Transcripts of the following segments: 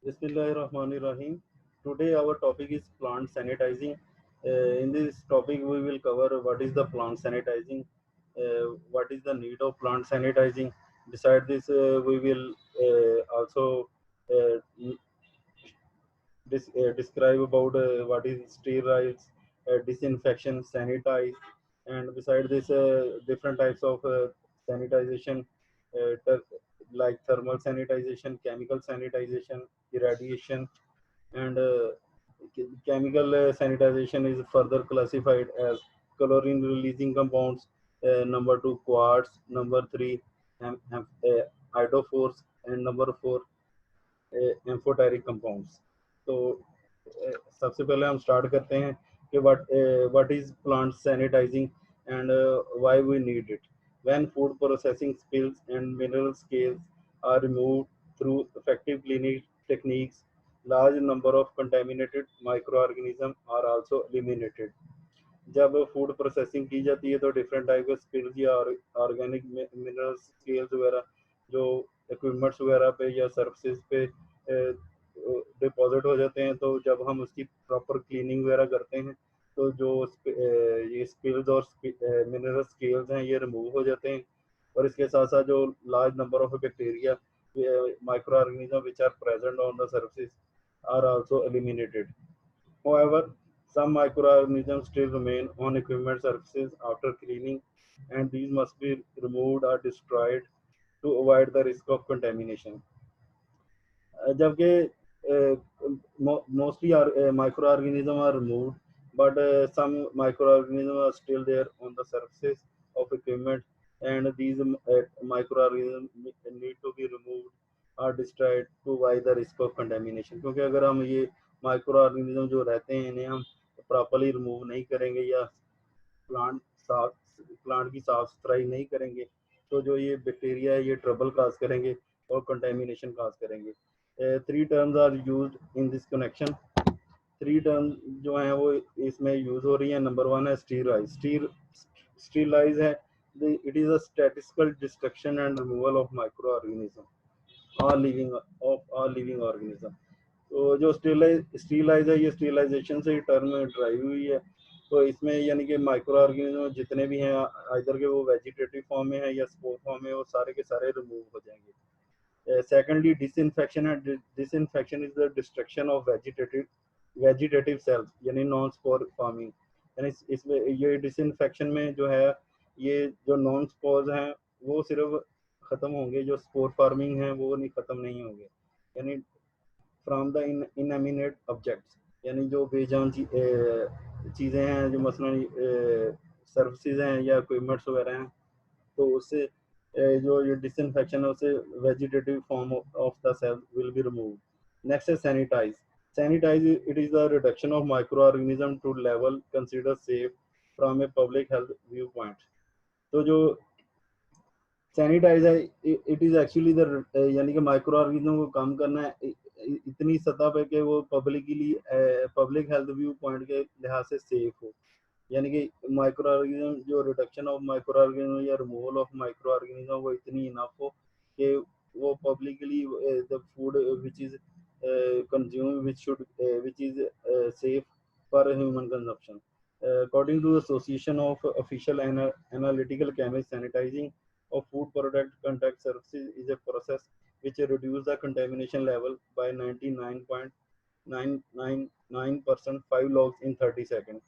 Bismillahirrahmanirrahim. Today our topic is plant sanitizing. In this topic we will cover what is the plant sanitizing, what is the need of plant sanitizing. Beside this, we will also uh, describe about what is sterilize, disinfection, sanitize, and beside this, different types of sanitization, like thermal sanitization, chemical sanitization, irradiation, and chemical sanitization is further classified as chlorine releasing compounds, number 2 quartz, number 3 iodophores, and number 4 amphoteric compounds. तो सबसे पहले हम start करते हैं कि what is plant sanitising and why we need it. When food processing spills and mineral scales are removed through effective cleaning techniques, large number of contaminated microorganisms are also eliminated। जब food processing की जाती है तो different type के spills या organic mineral scales वगैरह जो equipments वगैरह पे या सर्फेस पे डिपॉजिट हो जाते हैं, तो जब हम उसकी प्रॉपर क्लीनिंग वगैरह करते हैं तो जो ये स्पिल्स और मिनरल स्केल्स हैं ये रिमूव हो जाते हैं। और इसके साथ साथ जो large number of bacteria micro organism which are present on the surface are also eliminated. However, some microorganisms still remain on equipment surfaces after cleaning, and these must be removed or destroyed to avoid the risk of contamination। जबकि mostly micro organisms are removed, but some microorganisms are still there on the surfaces of equipment, and these microorganisms need to be removed or destroyed to avoid the risk of contamination। क्योंकि अगर हम ये micro organism जो रहते हैं इन्हें हम properly remove नहीं करेंगे या प्लांट साफ प्लांट की साफ सुथराई नहीं करेंगे तो जो ये बैक्टीरिया है ये ट्रबल काज करेंगे और कंटेमिनेशन काज करेंगे। Three terms are used in this connection. Three term जो हैं वो इसमें यूज हो रही है। नंबर 1 है स्टीराइज। स्टीराइज है it is a statistical destruction and removal of micro organism all living organism. तो जो स्टीलाइज है ये स्टीलाइजेशन से ही टर्म ड्राइव हुई है। तो इसमें यानी कि माइक्रो ऑर्गेनिज्म जितने भी हैं इधर के वो वेजिटेटिव फॉर्म में है या स्पोर फॉर्म में, वो सारे के सारे रिमूव हो जाएंगे। सेकेंडली डिसइंफेक्शन है। Disinfection is the destruction of vegetative cells यानी नॉन स्पोर फार्मिंग। यानी इसमें ये डिसइंफेक्शन में जो है ये जो नॉन स्पोर्स हैं वो सिर्फ खत्म होंगे, जो स्पोर फार्मिंग है वो नहीं खत्म नहीं होंगे। यानी फ्रॉम द इनएमिनेट ऑब्जेक्ट्स, यानी जो बेजान चीज़ें हैं जो मसलन सर्विसेज हैं या इक्विपमेंट्स वगैरह हैं, तो उससे जो ये डिसइंफेक्शन है उससे vegetative form of the cell will be remove. Next है sanitize. Sanitize it is the reduction of micro organism to level consider safe from a public health view point. तो जो सैनिटाइज है इट इज एक्चुअली द यानी कि micro organism को कम करना है इतनी सतह पे कि वो पब्लिक हेल्थ व्यू पॉइंट के लिहाज से सेफ हो। यानी कि माइक्रो ऑर्गेनिज्म जो रिडक्शन ऑफ माइक्रो ऑर्गेनिज्म या रिमूवल ऑफ माइक्रो ऑर्गेनिज्म वो इतनी इनफ हो कि वो publicly the food which is consume which is safe for human consumption. According to the Association of Official Analytical Chemists, sanitizing of food product contact surfaces is a process which reduces the contamination level by 99.999% 5 logs in 30 seconds।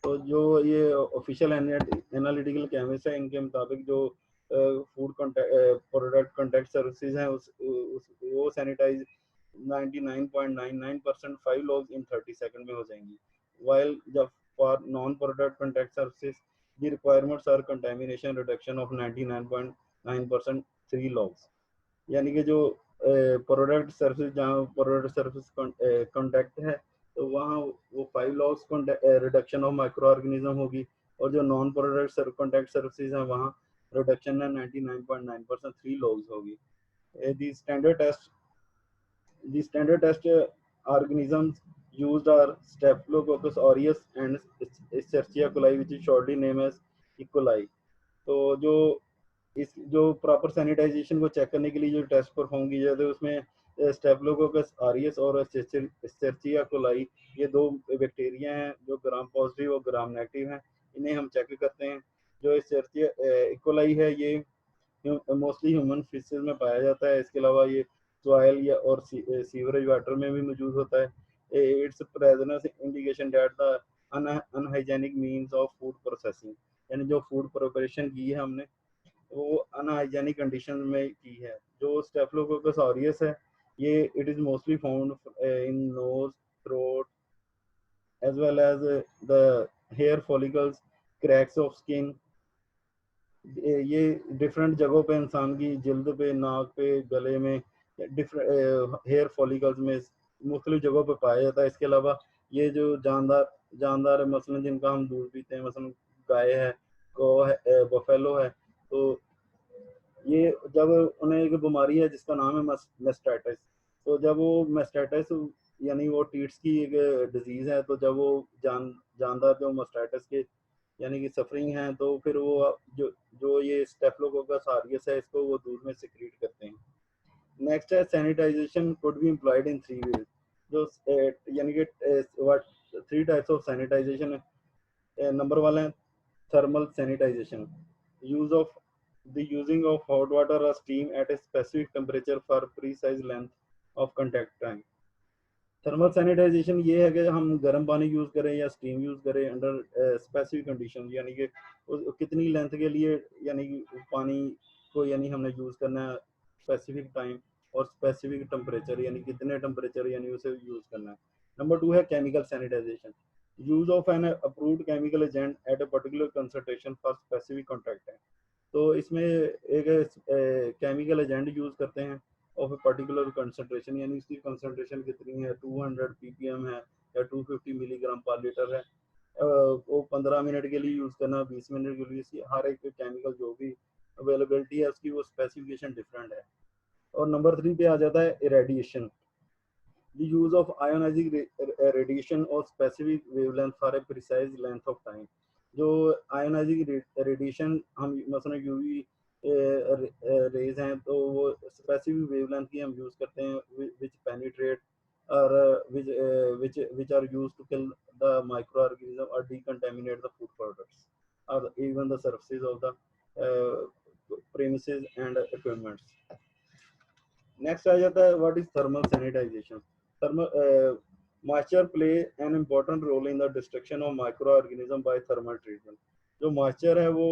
तो जो ये official analytical chemist है इनके मुताबिक जो food product contact services हैं वो sanitise 99.99% 5 logs in 30 second में हो जाएंगी। वाइल जब for non product contact services the requirements are contamination reduction of 99.9% 3 logs। यानी कि जो प्रोडक्ट सर्विस जहाँ प्रोडक्ट सर्विस कॉन्टैक्ट है तो वहाँ वो 5 logs reduction of micro organism होगी, और जो नॉन प्रोडक्ट कॉन्टैक्ट सर्विसेज हैं वहाँ रिडक्शन है 99.9% 3 लॉग्स होगी। The standard test organisms used are Staphylococcus aureus and Escherichia coli, which is shortly named as E. coli। तो जो प्रॉपर सैनिटाइजेशन को चेक करने के लिए जो टेस्ट परफॉर्म की जाते हैं उसमें स्टेफिलोकोकस ऑरियस और एस्चेरिचिया कोलाई, ये दो बैक्टीरिया हैं जो ग्राम पॉजिटिव और ग्राम नेगेटिव हैं, इन्हें हम चेक करते हैं। जो एस्चेरिचिया इकोलाई है ये मोस्टली ह्यूमन फिशेज में पाया जाता है। इसके अलावा ये सॉइल या और सीवरेज वाटर में भी मौजूद होता है। It's presence indication that the unhygienic means of food processing, यानी जो फूड प्रिपरेशन की है हमने वो अनहाइजेनिक कंडीशन में की है। जो स्टेफिलोकोकस ऑरियस है ये it is mostly found in nose, throat as well as the hair follicles, cracks of skin. ये डिफरेंट जगहों पे इंसान की जल्द पे, नाक पे, गले में, डिफरेंट हेयर फॉलिकल्स में मुख्तलिफ जगहों पे पाया जाता है। इसके अलावा ये जो जानदार जानदार है मसलन जिनका हम दूध पीते हैं, मसलन गाय है, गौ है, बफेलो है, तो ये जब उन्हें एक बीमारी है जिसका नाम है मेस्टाइटिस, तो जब वो मेस्टाइटिस यानी वो टीट्स की एक डिजीज है, तो जब वो जानदार जो मेस्टाइटिस के यानी कि सफरिंग है, तो फिर वो जो जो ये स्टेफिलोकोकस ऑरियस है इसको वो दूध में सिक्रीट करते हैं। नेक्स्ट है sanitisation could be employed in three ways. जो यानी कि what three types of sanitisation है। नंबर वन है thermal sanitization, use of the using of hot water or steam at a specific temperature for precise length of contact time। Thermal sanitisation ये है कि हम गर्म पानी यूज़ करें या स्टीम यूज़ करें अंडर स्पेसिफिक कंडीशन, यानी कि कितनी लेंथ के लिए यानी कि पानी को यानी हमने यूज़ करना है स्पेसिफिक टाइम और स्पेसिफिक टेम्परेचर, यानी कितने टेम्परेचर यानी उसे यूज़ करना है। नंबर टू है chemical sanitisation, use of an approved chemical agent at a particular concentration for specific contact है। तो इसमें एक केमिकल एजेंट यूज़ करते हैं ऑफ ए पर्टिकुलर कंसंट्रेशन, यानी इसकी कंसंट्रेशन कितनी है, 200 ppm है या 250 मिलीग्राम पर लीटर है। वो 15 मिनट के लिए यूज़ करना, 20 मिनट के लिए, हर एक केमिकल जो भी अवेलेबिलिटी है उसकी वो स्पेसिफिकेशन डिफरेंट है। और नंबर थ्री पे आ जाता है irradiation, the use of ionizing radiation or specific wavelength for a precise length of time। जो आयोनाइजिंग रेडिएशन हम मसलन यूवी रेज हैं तो वो स्पेसिफिक वेवलेंथ की हम यूज़ करते हैं विच पेनिट्रेट और which are used to kill the microorganism or decontaminate the food products or even the surfaces of the premises and equipments। Next आ जाता है what is thermal sanitization. Thermal moisture play an important role in the destruction of micro organism by thermal treatment. जो moisture है वो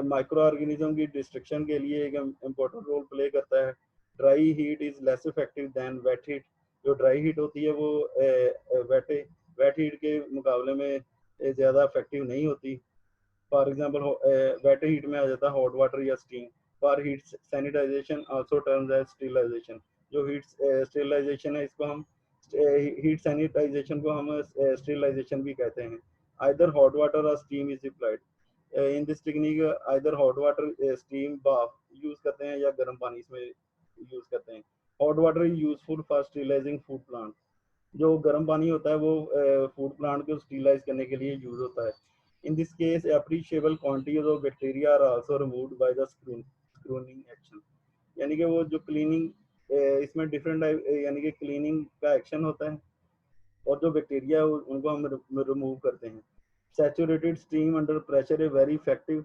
micro organism की destruction के लिए एक इम्पोर्टेंट रोल प्ले करता है। Dry heat is less effective than wet heat. जो ड्राई हीट होती है वो वेट हीट के मुकाबले में ज़्यादा इफेक्टिव नहीं होती। फॉर एग्जांपल वेट हीट में आ जाता है हॉट वाटर या steam. For heat sanitization also terms as sterilization. जो हीट स्टीरिलाइजेशन है इसको हम हीट सैनिटाइजेशन को हम स्टीरिलाइजेशन भी कहते हैं। आइदर हॉट वाटर और steam is applied in this technique. Either hot water steam bath use करते हैं या गर्म पानी इसमें यूज करते हैं। Hot water is useful for sterilizing food plant. जो गर्म पानी होता है वो फूड प्लांट को स्टीलाइज करने के लिए यूज होता है। In this case appreciable quantities of bacteria are also removed by the screening action। यानी कि वो जो क्लीनिंग इसमें डिफरेंट यानी कि क्लीनिंग का एक्शन होता है और जो बैक्टीरिया है उनको हम रिमूव करते हैं। Saturated steam under pressure is very effective.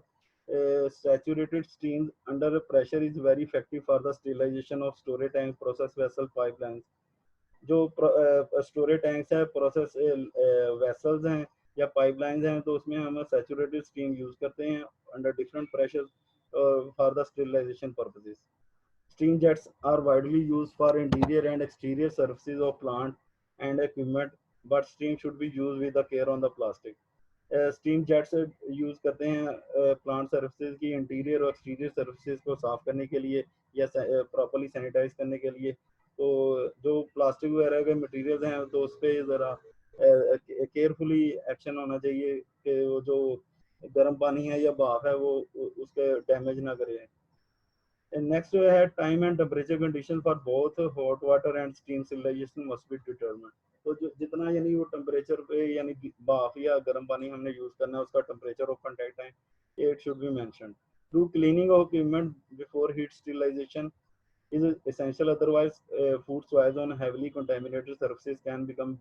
Saturated steam under pressure is very effective for the sterilisation of storage tank, process vessel, pipelines. जो स्टोरेज टैंक्स है, प्रोसेस वेसल्स हैं या पाइपलाइंस हैं, तो उसमें हम सैचुरेटेड स्टीम यूज करते हैं under different pressure for the sterilisation purposes. Steam jets are widely used for interior and exterior surfaces of plant and equipment, but steam should be used with the care on the plastic. Steam jets use करते हैं plant surfaces की interior और exterior surfaces को साफ करने के लिए या प्रॉपर्ली सैनिटाइज करने के लिए। तो जो प्लास्टिक वगैरह के मटेरियल्स हैं तो उस पर ज़रा केयरफुली एक्शन होना चाहिए कि वो जो गर्म पानी है या भाप है वो उसके डैमेज ना करे। नेक्स्ट जो है time and temperature condition for both hot water and steam sterilisation must be determined. तो जो जितना यानी वो टेम्परेचर पे यानी भाप या गर्म पानी हमने यूज करना है उसका टेम्परेचर ऑफ कांटेक्ट है, it should be mention. Do cleaning of equipment before heat sterilisation. is essential. Otherwise, food soils on heavily contaminated surfaces can become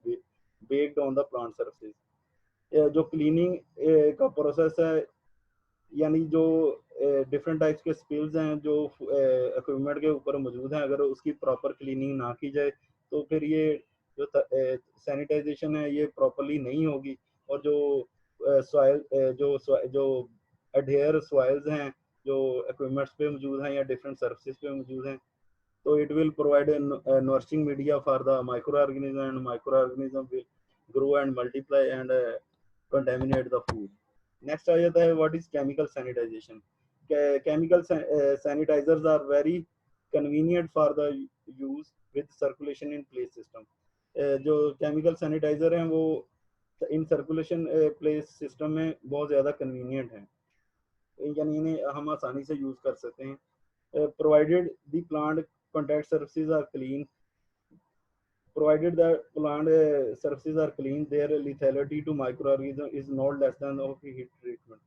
baked on the plant surfaces. जो cleaning का process है, यानी जो different types के spills हैं जो equipment के ऊपर मौजूद हैं, अगर उसकी प्रॉपर क्लीनिंग ना की जाए तो फिर ये जो सैनिटाइजेशन है ये प्रॉपरली नहीं होगी, और जो सॉइल जो अडेयर सॉइल्स हैं जो इक्विपमेंट्स पे मौजूद हैं या डिफरेंट सर्फेसिस पे मौजूद हैं, तो it will provide a nourishing media for the microorganism, and microorganism will grow and multiply and contaminate the food. Next आ जाता है what is chemical sanitization. Chemical sanitizers are very convenient for the use with circulation in place system. जो chemical sanitizer हैं वो in circulation place system में बहुत ज़्यादा convenient हैं, यानी इन्हें हम आसानी से यूज़ कर सकते हैं. Provided the plant contact surfaces are clean, provided the plant surfaces are clean, their lethality to microorganism is not less than of heat treatment.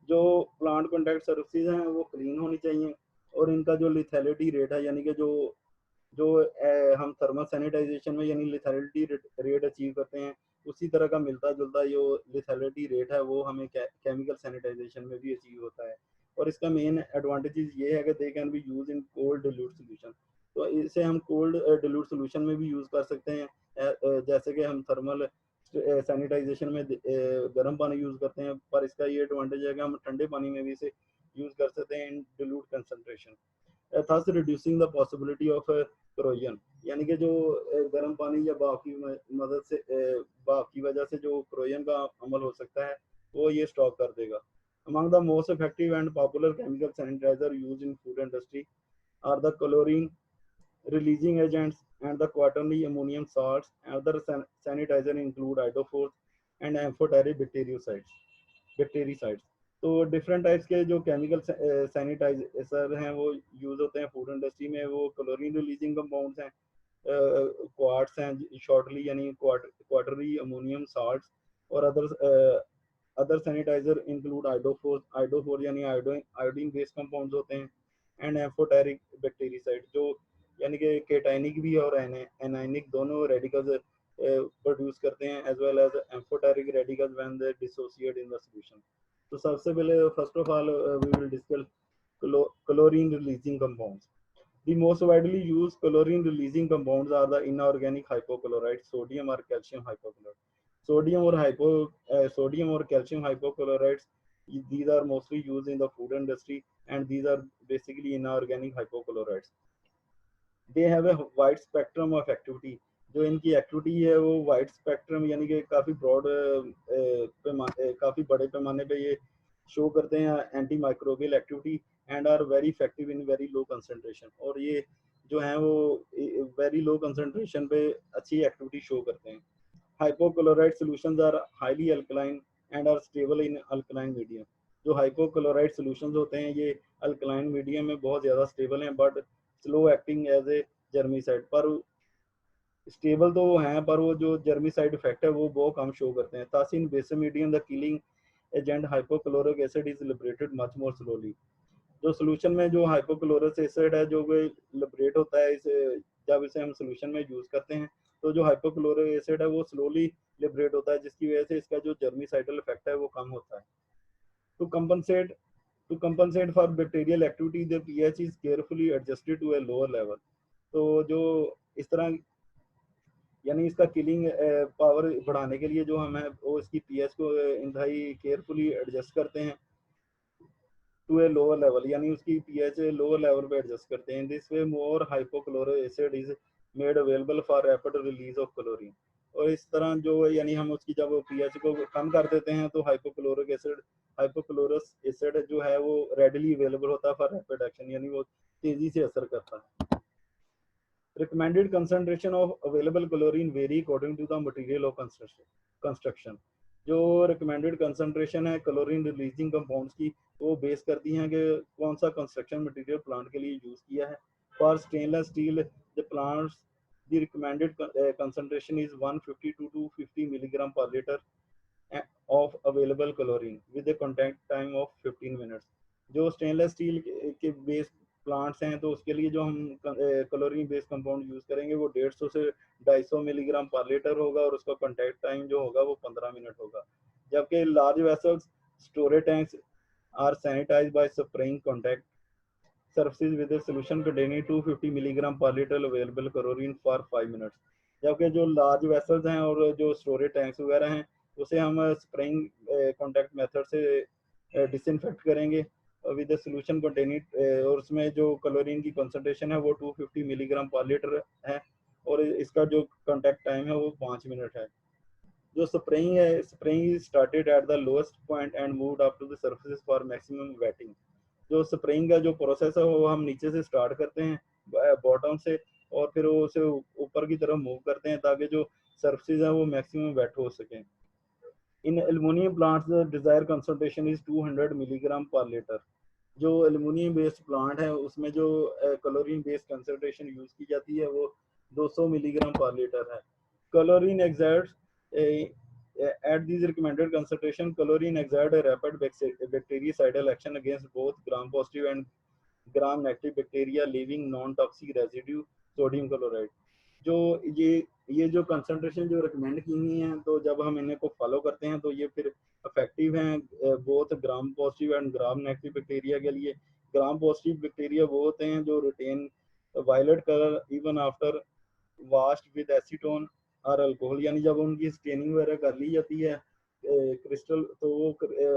जो प्लांट कॉन्टैक्ट सर्फेसिस हैं वो क्लीन होनी चाहिए, और इनका जो लिथैलिटी रेट है, यानी कि जो जो हम थर्मल सैनिटाइजेशन में यानी लिथैलिटी रेट अचीव करते हैं, उसी तरह का मिलता जुलता जो लिथैलिटी रेट है वो हमें केमिकल सैनिटाइजेशन में भी अचीव होता है. और इसका मेन एडवांटेजेस ये है कि they can be use in cold dilute solution. तो इसे हम कोल्ड डिल्यूट सोल्यूशन में भी यूज़ कर सकते हैं, जैसे कि हम थर्मल सैनिटाइजेशन में गर्म पानी यूज़ करते हैं, पर इसका ये एडवांटेज है कि हम ठंडे पानी में भी इसे यूज़ कर सकते हैं in dilute concentration, thus reducing the possibility of corrosion. यानी कि जो गर्म पानी या भाप की मदद से भाप की वजह से जो corrosion का अमल हो सकता है वो ये स्टॉप कर देगा. Among the most effective and popular chemical sanitizer used in food industry are the chlorine releasing agents and the quaternary ammonium salts. Other sanitizer include iodophores and amphoteric bactericides. तो different types के जो chemical sanitiser हैं वो use होते हैं food industry में. वो chlorine releasing compounds हैं, क्वार्ट्स हैं शॉर्टली, यानी क्वार्टरी अमोनियम साल्ट्स, और अदर सैनिटाइजर इंक्लूड आइडोफोर यानी आयोडीन बेस्ड कंपाउंड्स होते हैं, एंड एम्फोटेरिक बैक्टीरियासाइड जो यानी कि केटाइनिक भी और एनाइनिक दोनों रेडिकल्स प्रोड्यूस करते हैं, as well as amphoteric radicals when they dissociate in the solution. तो सबसे पहले first of all we will discuss chlorine releasing compounds. The most widely used chlorine releasing compounds are the inorganic hypochlorites, sodium or calcium hypochlorite. Sodium or calcium hypochlorites, these are mostly used in the food industry, and these are basically inorganic hypochlorites. They have a wide spectrum of activity. जो इनकी activity है वो wide spectrum यानी कि काफ़ी broad काफ़ी बड़े पैमाने पे ये शो करते हैं anti microbial activity, and are very effective in very low concentration. और ये जो हैं वो वेरी लो कंसंट्रेशन पे अच्छी एक्टिविटी शो करते हैं. Hypochloride solutions are highly alkaline and are stable in alkaline medium. जो हाइपोक्लोराइड सॉल्यूशंस होते हैं ये अल्कलाइन मीडियम में बहुत ज़्यादा स्टेबल हैं, but slow acting as a germicide. पर स्टेबल तो वो हैं, पर वो जो जर्मिसाइड इफेक्ट है वो बहुत कम शो करते हैं. ताकि in base medium the killing agent hypochloric acid is liberated much more slowly. जो सोल्यूशन में जो हाइपोक्लोरिक एसिड है जो लिबरेट होता है इसे जब इसे हम सोल्यूशन में यूज करते हैं, तो जो हाइपोक्लोरिक एसिड है वो स्लोली लिबरेट होता है, जिसकी वजह से इसका जो जर्मिसाइडल इफेक्ट है वो कम होता है. To compensate to compensate for bacterial activity, the pH is carefully adjusted to a lower level. तो जो इस तरह यानी इसका किलिंग पावर बढ़ाने के लिए जो हम है वो इसकी पीएच को इंतहाई केयरफुली एडजस्ट करते हैं टू ए लोअर लेवल, यानी उसकी पीएच लोअर लेवल पे एडजस्ट करते हैं. This way more hypochloric acid is made available for rapid release of chlorine. और इस तरह जो यानी हम उसकी जब पीएच को कम कर देते हैं तो हाइपोक्लोरस एसिड जो है वो रेडली अवेलेबल होता है फॉर रैपिड एक्शन, यानी वो तेजी से असर करता है. Recommended concentration of available chlorine vary according to the material of construction. जो recommended concentration है chlorine releasing compounds की वो बेस करती हैं कि कौन सा construction material plant के लिए यूज किया है. For stainless steel, the plants the recommended concentration is 150 to 250 milligram per liter of available chlorine with a contact time of 15 minutes. जो स्टेनलेस स्टील के बेस प्लांट्स हैं, तो उसके लिए जो हम क्लोरीन बेस्ड कंपाउंड यूज़ करेंगे वो 150 से 250 मिलीग्राम पर लीटर होगा और उसका कॉन्टैक्ट टाइम जो होगा वो 15 मिनट होगा। जबकि large vessels storage tanks are sanitized by spraying contact surfaces with a solution containing 250 milligram per litre available chlorine for 5 minutes. जबकि जो लार्ज वेसल्स हैं और जो स्टोरेज टैंक्स वगैरह हैं उसे हम स्प्रेइंग कॉन्टैक्ट मेथड से डिसइंफेक्ट करेंगे विद सोल्यूशन कंटेनिंग, और उसमें जो क्लोरीन की कंसंट्रेशन है वो 250 मिलीग्राम पर लीटर है और इसका जो कॉन्टैक्ट टाइम है वो 5 मिनट है। जो स्प्रेइंग है, spraying started at the lowest point and moved up to the surface for maximum wetting. जो स्प्रेइंग का जो प्रोसेस है वो हम नीचे से स्टार्ट करते हैं बॉटम से और फिर वो उसे ऊपर की तरफ मूव करते हैं ताकि जो सर्फेस है वो मैक्सिमम वेट हो सके। In aluminium plants the desire concentration is 200 milligram per litre. जो एल्युमिनियम बेस्ड प्लांट है उसमें जो क्लोरीन बेस्ड कंसंट्रेशन यूज की जाती है वो 200 मिलीग्राम पर लीटर है। Chlorine exerts at these recommended concentration, chlorine exert a rapid bactericidal action against both gram positive and gram negative bacteria, leaving non-toxic residue sodium chloride। जो ये जो concentration जो recommend की हुई हैं तो जब हम इन्हें को फॉलो करते हैं तो ये फिर इफेक्टिव हैं both gram positive and gram negative bacteria के लिए। ग्राम पॉजिटिव बैक्टीरिया वो होते हैं जो retain violet colour even after washed with acetone और अल्कोहल, यानी जब उनकी स्टेनिंग वगैरह कर ली जाती है क्रिस्टल तो वो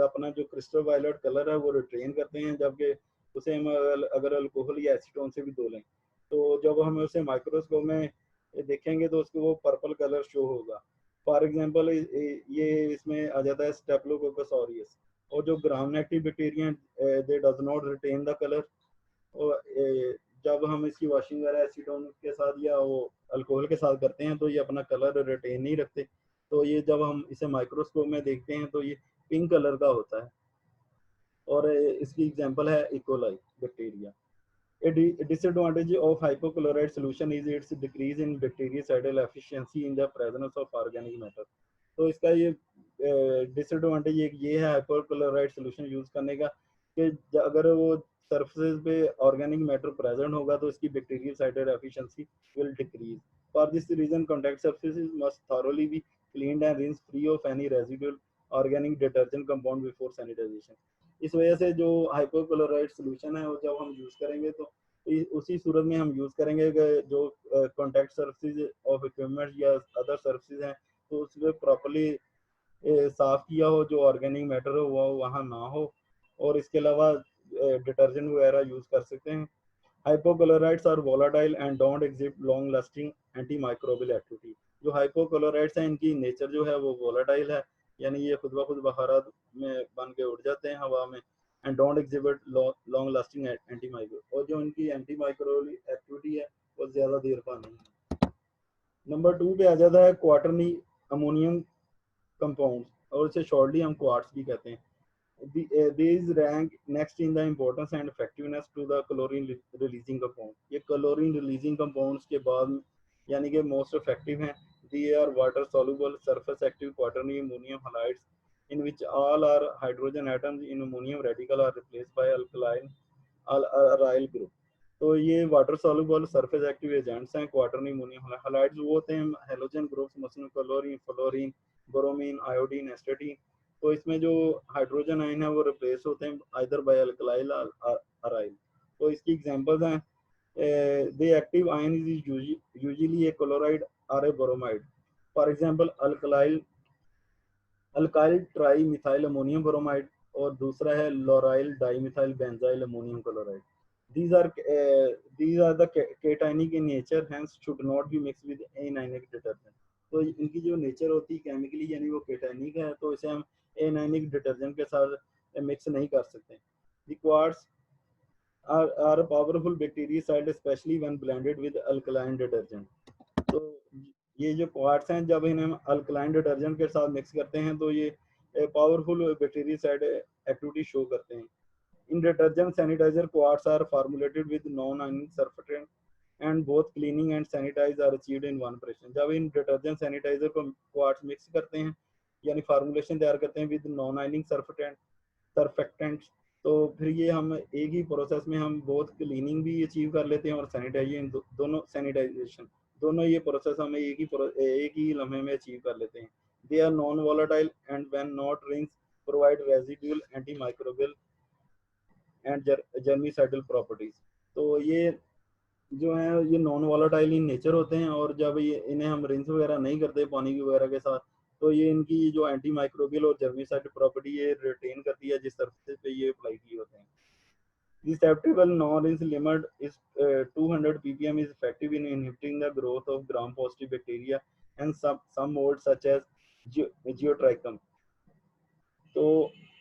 अपना जो क्रिस्टल वायलेट कलर है वो रिटेन करते हैं, जबकि उसे हम अगर अल्कोहल या एसीटोन से भी धो लें तो जब हम उसे माइक्रोस्कोप में देखेंगे तो उसको वो पर्पल कलर शो होगा। फॉर एग्जांपल ये इसमें आ जाता है स्टेप्लोकोकस ऑरियस। और जो gram negative bacteria they does not retain the colour, और जब हम इसकी वॉशिंग वगैरह एसीटोन के साथ या वो अल्कोहल के साथ करते हैं तो ये अपना कलर रिटेन नहीं रखते। तो ये जब हम इसे माइक्रोस्कोप में देखते हैं तो ये पिंक कलर का होता है। और इसकी एग्जांपल है E coli bacteria. A disadvantage of hypochlorite solution is its decrease in bactericidal efficiency in the presence of organic matter। तो इसका ये डिसएडवांटेज एक ये है हाइपोक्लोराइड सोल्यूशन यूज करने का कि अगर वो सरफेस पे ऑर्गेनिक मैटर प्रेजेंट होगा तो इसकी bactericidal efficiency will decrease. For this reason contact surfaces must thoroughly be cleaned and rinse free of any residual organic detergent compound before sanitisation. इस वजह से जो हाइपोक्लोराइड सोल्यूशन है वो जब हम यूज करेंगे तो उसी सूरत में हम यूज करेंगे जो कॉन्टैक्ट सर्फेसिस ऑफ इक्विपमेंट या अदर सर्फेसिस हैं तो उसमें प्रॉपरली साफ किया हो, जो ऑर्गेनिक मैटर हो वो वहाँ ना हो। और इसके अलावा डिटर्जेंट वगैरह यूज कर सकते हैं। Hypochlorides are volatile and don't exhibit long lasting anti microbial activity. जो हाइपोक्लोराइड्स हैं इनकी नेचर जो है वो वोलाटाइल है, यानी ये खुद ब खुद बहारात में बन के उड़ जाते हैं हवा में। And don't exhibit long lasting anti micro, और जो इनकी एंटी माइक्रोबियल एक्टिविटी है वो ज़्यादा देर का नहीं है। नंबर 2 पे आ जाता है क्वाटरनी अमोनियम कंपाउंड्स, और इसे शॉर्टली हम क्वार्ट्स भी कहते हैं। These rank next in the importance and effectiveness to the chlorine releasing compound। ये chlorine releasing compounds के बाद यानी कि most effective हैं। They are water soluble surface active quaternary ammonium halides in which all are hydrogen atoms in ammonium radical are replaced by alkyl aryl group। तो ये water soluble surface active agents हैं क्वाटरनी ammonium halides. वो होते हैं halogen groups मसलन chlorine, fluorine, bromine, iodine, एस्टेटीन। तो इसमें जो हाइड्रोजन आयन है वो रिप्लेस होते हैं आइदर बाय अल्कलाइल अराइल। तो इसकी एग्जांपल्स हैं the active ion is usually a chloride और a bromide. For example alkyl alkyl trimethyl ammonium bromide और दूसरा है lauryl dimethyl benzyl ammonium chloride. these are these are the cationic in nature, hence should not be mixed with anionic detergent। तो इनकी जो nature होती है chemically यानी वो केटाइनिक है तो इसे हम एनाइनिक डिटर्जेंट के साथ मिक्स नहीं कर सकते। The quartz are a powerful bactericide especially when blended with alkaline detergent। तो ये जो क्वार्ट्स हैं जब इन्हें हम अल्कलाइन डिटर्जेंट के साथ मिक्स करते हैं तो ये पावरफुल बैक्टीरियासाइड एक्टिविटी शो करते हैं। In detergent sanitizer quats are formulated with non ionic surfactant and both cleaning and sanitize are achieved in one operation. जब इन डिटर्जेंट सैनिटाइजर को क्वार्ट्स मिक्स करते हैं यानी फार्मूलेशन तैयार करते हैं विद नॉन आयनिक सर्फेक्टेंट तो फिर ये हम एक ही प्रोसेस में हम बोथ क्लीनिंग भी अचीव कर लेते हैं और सैनिटाइजिंग दोनों सैनिटाइजेशन दोनों ये प्रोसेस हमें एक ही लम्हे में अचीव कर लेते हैं। They are non volatile and when not rinse provide residual anti microbial and germicidal properties. तो ये जो है ये नॉन वॉलेटाइल इन नेचर होते हैं और जब ये इन्हें हम रिंस वगैरह नहीं करते पानी वगैरह के साथ तो ये इनकी जो एंटी माइक्रोबियल और जर्मिसाइड प्रॉपर्टी ये रिटेन करती है जिस सरफेस पे ये अप्लाई किए होते हैं। The acceptable non-rinse limit is 200 ppm is effective in inhibiting the growth of gram-positive bacteria and some molds such as geotrichum। तो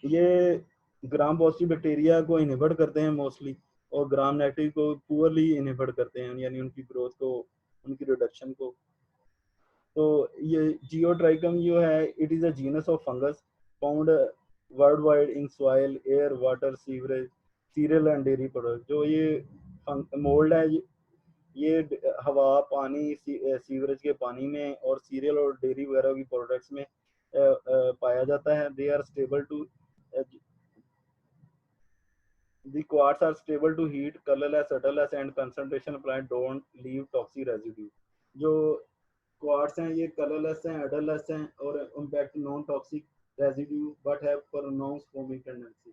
ये ग्राम पॉजिटिव बैक्टीरिया को इनहिबिट करते हैं मोस्टली और ग्राम नेगेटिव को पुअरली इनहिबिट करते हैं यानी उनकी ग्रोथ को उनकी रिडक्शन को। तो ये जियोट्राइकम जो है it is a genus of fungus found world wide in soil air water sewerage serial and dairy product. जो ये मोल्ड है ये हवा पानी सीवरेज के पानी में और सीरियल और डेयरी वगैरह की प्रोडक्ट्स में पाया जाता है। They are stable to the quartz are stable to heat, colorless, subtless and concentration applied don't leave toxic residue। जो क्वार्ट्स हैं ये कलरलेस हैं, एडरलेस हैं और impact non toxic residue but have pronounce foaming tendency.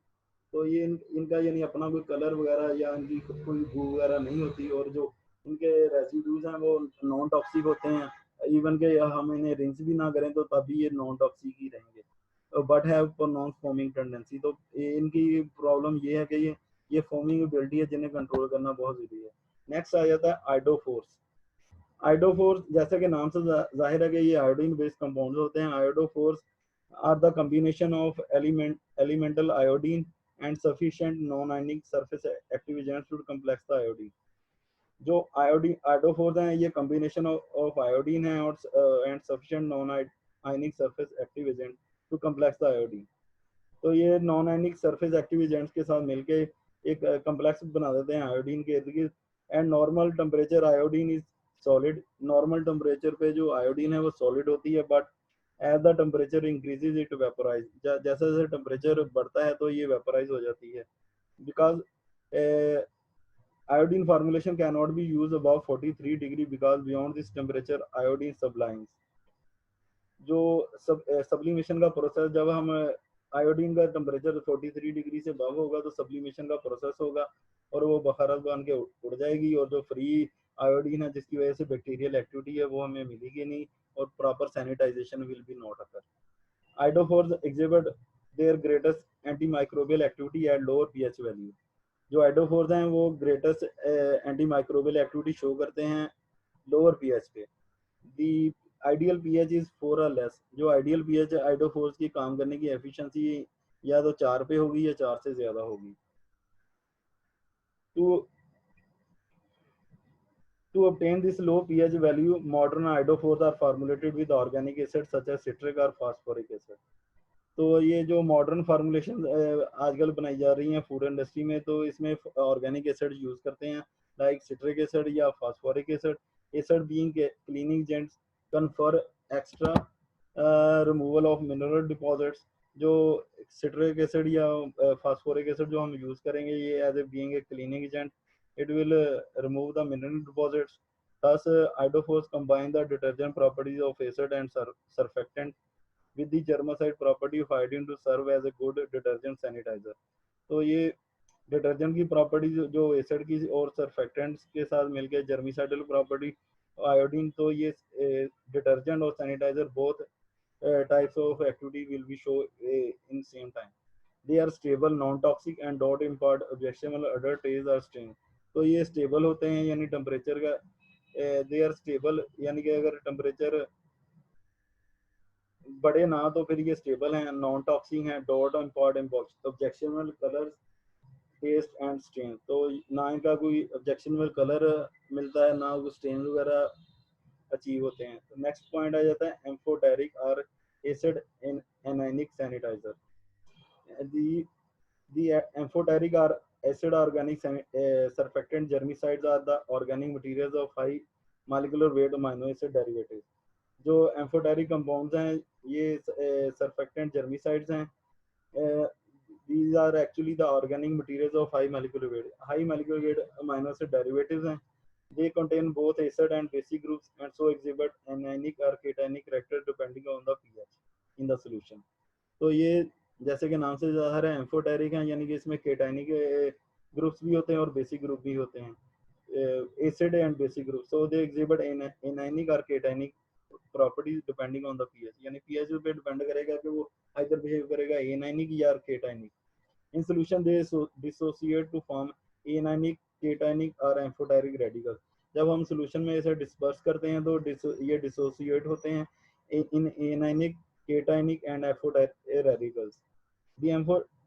तो ये इनका यानी अपना कोई कलर वगैरह या इनकी कोई बू वगैरह नहीं होती और जो इनके रेजिड्यूज हैं वो नॉन टॉक्सिक होते हैं। इवन के हम इन्हें रिंस भी ना करें तो तभी ये नॉन टॉक्सिक ही रहेंगे but have pronounce foaming tendency. तो इनकी प्रॉब्लम ये है कि ये फोमिंग एबिलिटी है जिन्हें कंट्रोल करना बहुत जरूरी है। नेक्स्ट आ जाता है आयोडोफोर्स। आयोडोफोर्स जैसे कि नाम से जाहिर है कि ये आयोडीन बेस्ड कंपाउंड्स होते हैं। Iodophors are the combination of elemental iodine and sufficient non ionic surface active agents to complex the iodine. जो आयोडीन आयोडोफोर्स हैं ये कॉम्बिनेशन ऑफ आयोडीन है और and sufficient non ionic surface active agent to complex the iodine. तो ये non ionic surface active agents के साथ मिलके एक कम्प्लेक्स बना देते हैं आयोडीन के इर्द गिर्द। And normal temperature iodine is solid. Normal temperature पे जो आयोडीन है वो सॉलिड होती है but as the temperature increases it vaporise. जैसे जैसे टेम्परेचर बढ़ता है तो ये वेपोराइज हो जाती है because iodine formulation cannot be used above 43 degree because beyond this temperature iodine sublimes। जो सब्लिमेशन का प्रोसेस जब हम आयोडीन का टेम्परेचर 43 डिग्री से अबव होगा तो सब्लिमेशन का प्रोसेस होगा और वो बखारत बन के उड़ जाएगी और जो फ्री आयोडीन है जिसकी वजह से बैक्टीरियल एक्टिविटी है वो हमें मिलेगी नहीं और proper sanitization will be not occur. Iodophors exhibit their greatest antimicrobial activity at lower pH value. जो आयोडोफोर्स हैं वो ग्रेटेस्ट एंटीमाइक्रोबियल एक्टिविटी शो करते हैं लोअर पीएच पे। दी आइडियल पीएच इज 4 और लेस। जो आइडियल पीएच है आयोडोफोर्स की काम करने की एफिशिएंसी या तो 4 पे होगी या 4 से ज्यादा होगी। To To obtain this low pH value, modern iodophores are formulated with organic acids such as citric or phosphoric acid। तो ये जो मॉडर्न फार्मूलेशन आजकल बनाई जा रही हैं फूड इंडस्ट्री में तो इसमें ऑर्गेनिक एसिड यूज करते हैं लाइक सिट्रिक एसिड या phosphoric acid. Acid being cleaning agents confer extra removal of mineral deposits. जो सिट्रिक एसिड या फास्फोरिक एसिड जो हम यूज करेंगे ये as a being a cleaning agent it will remove the mineral deposits। Thus, iodophores combine the detergent properties of acid and surfactant with the germicide property of iodine to serve as a good detergent sanitizer। तो ये detergent की property जो acid की और surfactants के साथ मिलकर germicidal property iodine. तो ये डिटर्जेंट और sanitizer both types of activity will be show in same time। they are stable non toxic and don't impart objectionable other taste or stain। तो ये स्टेबल होते हैं यानी टेम्परेचर का दे आर स्टेबल यानी कि अगर टेम्परेचर बढ़े ना तो फिर ये स्टेबल हैं। नॉन टॉक्सिक हैं डॉट impart objectional colours taste and stain. तो ना इनका कोई ऑब्जेक्शनल कलर मिलता है ना कोई स्टेन वगैरह अचीव होते हैं। तो नेक्स्ट पॉइंट आ जाता है एम्फोटेरिक और acid in anionic sanitizer. the the amphoteric or acid organic surfactant germicides are the organic materials of high molecular weight amino acid derivatives। जो एम्फोटेरिक कंपाउंड्स हैं ये सरफेक्टेंट जर्मिसाइड्स हैं। These are actually the organic materials of high molecular weight. High molecular weight amino acid derivatives हैं. They contain both acid and basic groups and so exhibit anionic or cationic character depending on the pH in the solution. तो ये जैसे कि नाम से ज़ाहिर है amphoteric हैं, यानी कि इसमें केटाइनिक ग्रुप्स भी होते हैं और बेसिक ग्रुप भी होते हैं, acid and basic group. So they exhibit anionic और केटाइनिक properties depending on the pH, यानी पीएच पे डिपेंड करेगा कि वो आइदर बिहेव करेगा एनाइनिक या केटाइनिक. In solution they dissociate to form anionic, केटाइनिक और एम्फोटेरिक रेडिकल. जब हम सोल्यूशन में इसे डिस्पर्स करते हैं तो ये डिसोसिएट होते हैं इन anionic, cationic and amphoteric radicals. The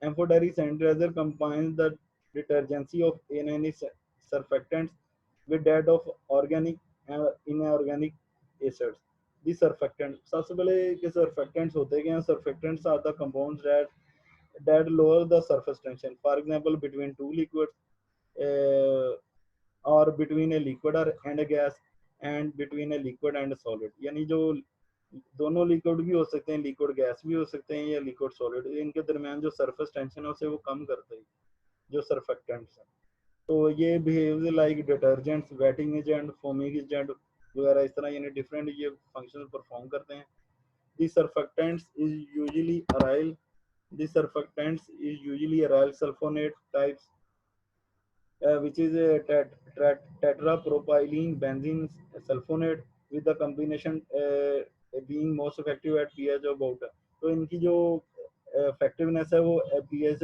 amphoteric sanitizer combines the detergency of anionic surfactants with that of organic and inorganic acids. The surfactants, सबसे पहले के surfactants होते हैं. Surfactants are the compounds that lower the surface tension. For example, between two liquids, or between a liquid and a gas, and between a liquid and a solid. यानी जो दोनों liquid भी हो सकते हैं, लिक्विड गैस भी हो सकते हैं या लिक्विड सॉलिड, इनके दरमियान जो सरफेस टेंशन है उसे वो कम करते हैं जो सर्फेक्टेंट्स हैं. तो ये behave like detergents, waiting agent, foaming agent वगैरह, इस तरह यानी डिफरेंट ये फंक्शन परफॉर्म करते हैं. The surfactants is usually aryl the surfactants is usually aryl sulfonate types, which is a tetrapropylene benzene sulfonate with the combination being most effective at pH of about. तो इनकी जो effectiveness है वो pH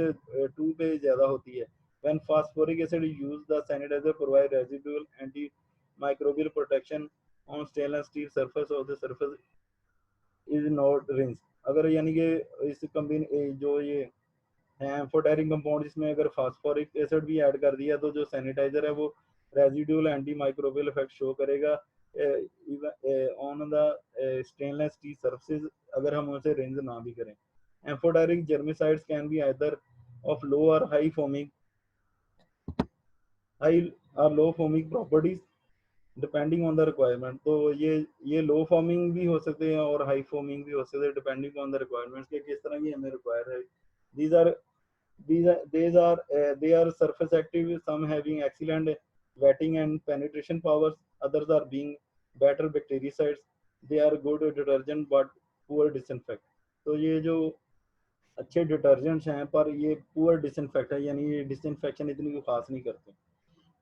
2 पे ज़्यादा होती है. When phosphoric acid is used, the sanitizer provide residual antimicrobial protection on stainless steel surface of the surface is not rinsed. अगर यानी कि इस जो ये एम्फोटेरिक कंपाउंड जिसमें अगर फास्फोरिक एसिड भी ऐड कर दिया तो जो सैनिटाइजर है वो residual anti microbial effect show करेगा on the stainless steel surfaces अगर हम उसे रिंज ना भी करें. Amphoteric germicides can be either of low और high low foamic properties depending on the requirement. तो ये लो फॉर्मिंग भी हो सकते हैं और हाई फॉर्मिंग भी हो सकते हैं डिपेंडिंग ऑन द रिक्वायरमेंट्स के किस तरह की हमें रिक्वायर है. these are they are surface active, some having excellent wetting and penetration powers, others are being better bactericides. They are good detergent but poor disinfect. तो ये जो अच्छे डिटर्जेंट्स हैं पर ये पुअर डिसइंफेक्ट है, यानी ये डिसइंफेक्शन इतनी खास नहीं करते.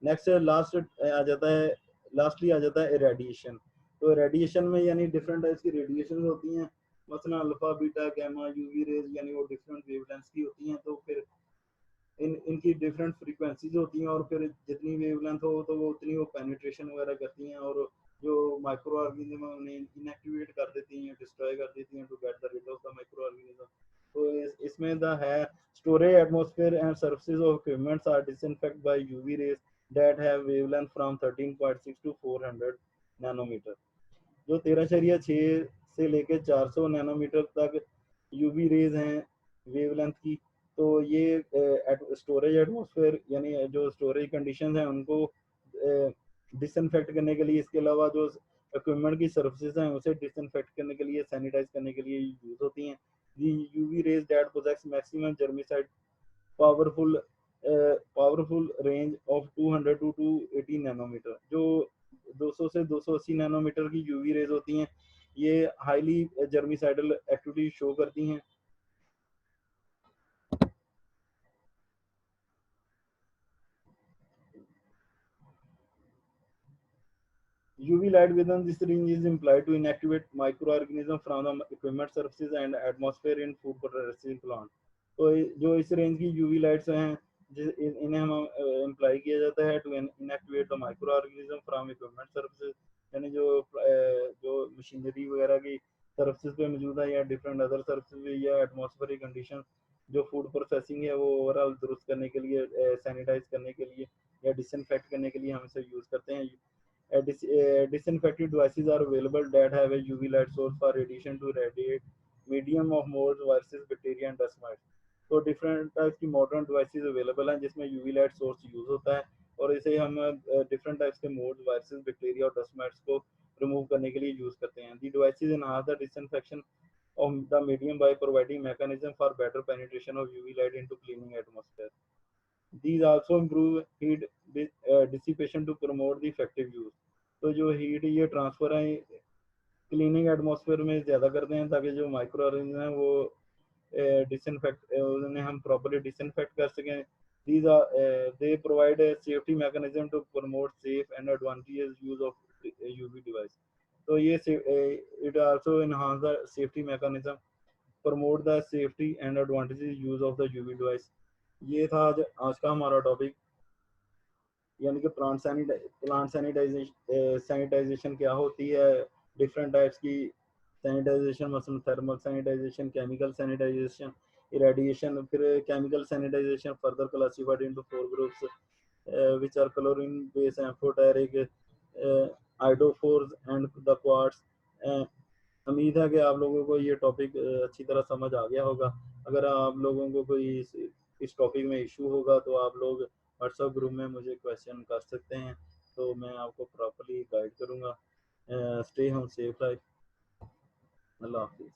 नेक्स्ट लास्टली आ जाता है रेडिएशन. तो रेडिएशन में यानी डिफरेंट टाइप्स की रेडिएशन होती हैं, मसलन alpha, beta, gamma, UV rays, यानी वो डिफरेंट वेवलेंथ्स की होती हैं. तो फिर इनकी डिफरेंट फ्रीक्वेंसीज होती हैं और फिर जितनी वेवलेंथ हो तो वो उतनी वो पेनिट्रेशन वगैरह करती हैं और जो माइक्रो ऑर्गेनिज्म है उन्हें इनएक्टिवेट कर देती हैं, डिस्ट्रॉय कर देती हैं to get the rid of the micro organism. तो इसमें द है storage atmosphere and surfaces of equipments are disinfect by UV rays that have wavelength from 13.6 to 400 nanometre. जो 13.6 से लेके 400 नैनोमीटर तक यूवी रेज हैं वेवलेंथ की. तो ये स्टोरेज एटमॉस्फेयर यानी जो स्टोरेज कंडीशंस हैं उनको डिसइंफेक्ट करने के लिए, इसके अलावा जो इक्विपमेंट की सर्फेसेस हैं उसे डिसइंफेक्ट करने के लिए, सैनिटाइज करने के लिए यूज होती हैं. The UV rays that posses maximum germicide powerful range of 200 to 280 nanometre. जो 200 से 280 नैनोमीटर की यूवी रेज होती हैं ये हाईली जर्मिसाइडल एक्टिविटी शो करती हैं. UV light within this range is implied to inactivate microorganisms from the equipment surfaces and atmosphere in food processing plant. तो जो इस रेंज की UV लाइट्स हैं इन्हें हम इम्प्लाई किया जाता है to inactivate the micro organism from equipment surfaces, यानी जो मशीनरी वगैरह की सर्फेसेज पे मौजूद है या डिफरेंट अदर सर्फेसेज या एटमॉस्फेरिक कंडीशन जो फूड प्रोसेसिंग है वो ओवरऑल दुरुस्त करने के लिए, सैनिटाइज करने के लिए या डिसइंफेक्ट करने के लिए हम इसे यूज़ करते हैं. Disinfecting devices are available that have a UV light source for radiation to radiate medium of molds, viruses, bacteria and dust mites. तो डिफरेंट टाइप्स की मॉडर्न डिवाइसेस अवेलेबल हैं जिसमें यूवी लाइट सोर्स यूज होता है और इसे हम different types के मोड्स, वायरसेस, बैक्टीरिया और डस्ट माइट्स को रिमूव करने के लिए यूज करते हैं. The devices enhance the disinfection of the medium by providing mechanism for better penetration of UV light into cleaning atmosphere. These also improve heat dissipation to promote the effective use. तो जो heat ये transfer है cleaning atmosphere में ज़्यादा करते हैं ताकि जो माइक्रो ऑर्गेनिज्म है वो डिसइंफेक्ट उन्हें हम प्रॉपर्ली डिसइंफेक्ट कर सकें. These are they provide a safety mechanism to promote safe and advantageous use of UV device. So ये it also enhance the safety mechanism, promote the safety and advantageous use of the UV device. ये था आज का हमारा topic, यानी कि plant sanitisation क्या होती है, डिफरेंट टाइप्स की सैनिटाइजेशन, मसलन thermal sanitization, chemical sanitization, irradiation. फिर chemical sanitization further classified into 4 groups which are chlorine based, amphoteric, iodophores and the quartz. उम्मीद है कि आप लोगों को ये टॉपिक अच्छी तरह समझ आ गया होगा. अगर आप लोगों को कोई इस टॉपिक में इशू होगा तो आप लोग व्हाट्सएप ग्रुप में मुझे क्वेश्चन कर सकते हैं, तो मैं आपको प्रॉपर्ली गाइड करूँगा. Stay home safe life. अल्लाह हाफिज़.